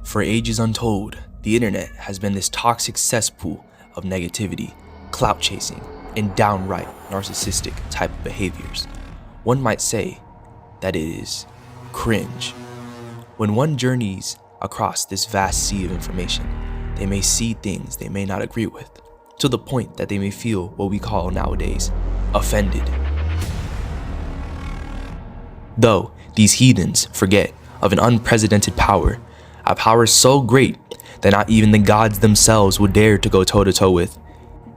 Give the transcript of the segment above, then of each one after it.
For ages untold, the internet has been this toxic cesspool of negativity, clout chasing, and downright narcissistic type of behaviors. One might say that it is cringe. When one journeys across this vast sea of information, they may see things they may not agree with, to the point that they may feel what we call nowadays offended. Though these heathens forget of an unprecedented power, a power so great that not even the gods themselves would dare to go toe-to-toe with.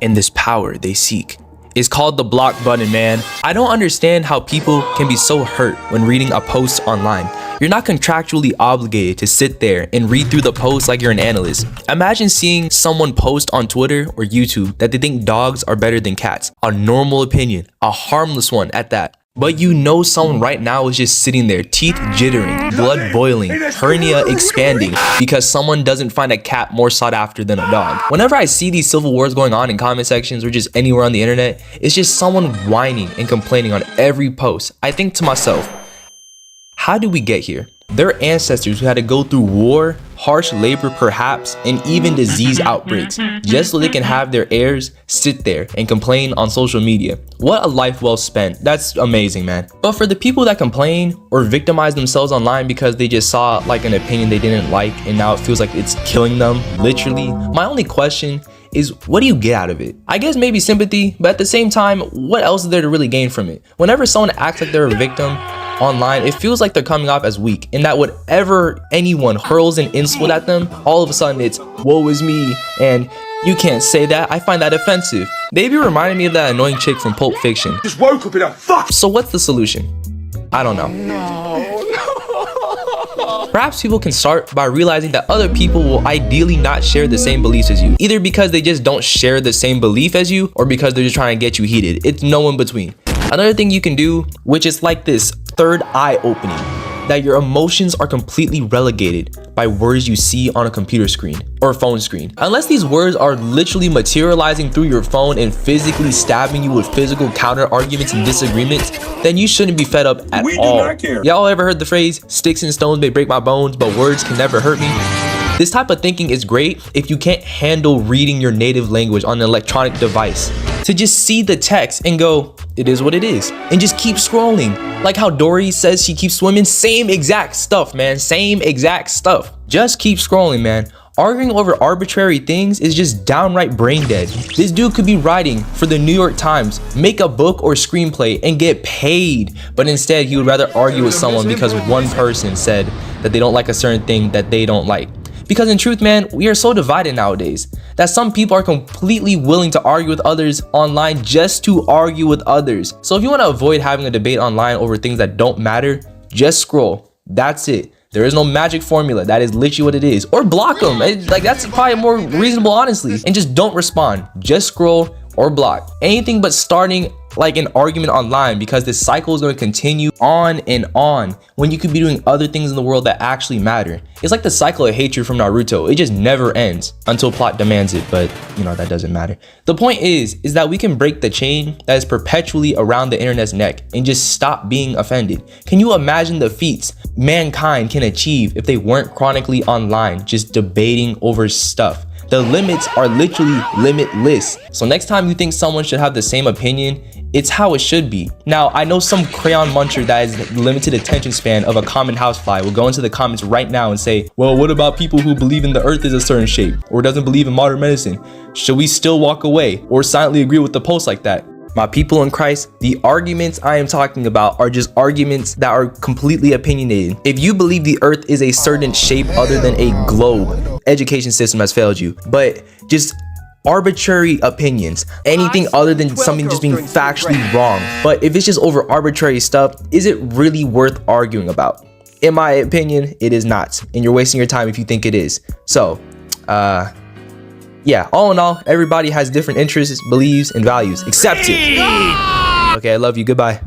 And this power they seek is called the block button, man. I don't understand how people can be so hurt when reading a post online. You're not contractually obligated to sit there and read through the post like you're an analyst. Imagine seeing someone post on Twitter or YouTube that they think dogs are better than cats. A normal opinion, a harmless one at that. But you know someone right now is just sitting there, teeth jittering, blood boiling, hernia expanding, because someone doesn't find a cat more sought after than a dog. Whenever I see these civil wars going on in comment sections or just anywhere on the internet, it's just someone whining and complaining on every post. I think to myself, how did we get here? Their ancestors who had to go through war, harsh labor perhaps, and even disease outbreaks, just so they can have their heirs sit there and complain on social media. What a life well spent. That's amazing, man. But for the people that complain or victimize themselves online because they just saw like an opinion they didn't like and now it feels like it's killing them, literally, my only question is, what do you get out of it? I guess maybe sympathy, but at the same time, what else is there to really gain from it? Whenever someone acts like they're a victim online, it feels like they're coming off as weak, and that whatever anyone hurls an insult at them, all of a sudden it's woe is me and you can't say that. I find that offensive. They be reminding me of that annoying chick from Pulp Fiction. Just woke up in a fuck. So what's the solution? I don't know. Perhaps people can start by realizing that other people will ideally not share the same beliefs as you, either because they just don't share the same belief as you or because they're just trying to get you heated. It's no in between. Another thing you can do, which is like this third eye opening, that your emotions are completely relegated by words you see on a computer screen or phone screen. Unless these words are literally materializing through your phone and physically stabbing you with physical counter arguments and disagreements, then you shouldn't be fed up at all. Y'all ever heard the phrase, sticks and stones may break my bones, but words can never hurt me? This type of thinking is great if you can't handle reading your native language on an electronic device. To just see the text and go, it is what it is, and just keep scrolling. Like how Dory says she keeps swimming, same exact stuff, man, same exact stuff. Just keep scrolling, man. Arguing over arbitrary things is just downright brain dead. This dude could be writing for the New York Times, make a book or screenplay, and get paid. But instead, he would rather argue with someone because one person said that they don't like a certain thing that they don't like. Because in truth, man, we are so divided nowadays that some people are completely willing to argue with others online just to argue with others. So if you want to avoid having a debate online over things that don't matter, just scroll. That's it. There is no magic formula. That is literally what it is. Or block them. Like, that's probably more reasonable, honestly. And just don't respond. Just scroll or block. Anything but starting like an argument online, because this cycle is going to continue on and on when you could be doing other things in the world that actually matter. It's like the cycle of hatred from Naruto. It just never ends until plot demands it, but you know, that doesn't matter. The point is that we can break the chain that is perpetually around the internet's neck and just stop being offended. Can you imagine the feats mankind can achieve if they weren't chronically online just debating over stuff? The limits are literally limitless. So next time you think someone should have the same opinion, it's how it should be. Now, I know some crayon muncher that has limited attention span of a common housefly will go into the comments right now and say, well, what about people who believe in the earth is a certain shape or doesn't believe in modern medicine? Should we still walk away or silently agree with the post like that? My people in Christ, the arguments I am talking about are just arguments that are completely opinionated. If you believe the earth is a certain shape other than a globe, education system has failed you. But just arbitrary opinions, anything other than something just being factually wrong. But if it's just over arbitrary stuff, is it really worth arguing about? In my opinion, it is not. And you're wasting your time if you think it is. So, yeah, all in all, everybody has different interests, beliefs, and values. Accept it. Okay, I love you. Goodbye.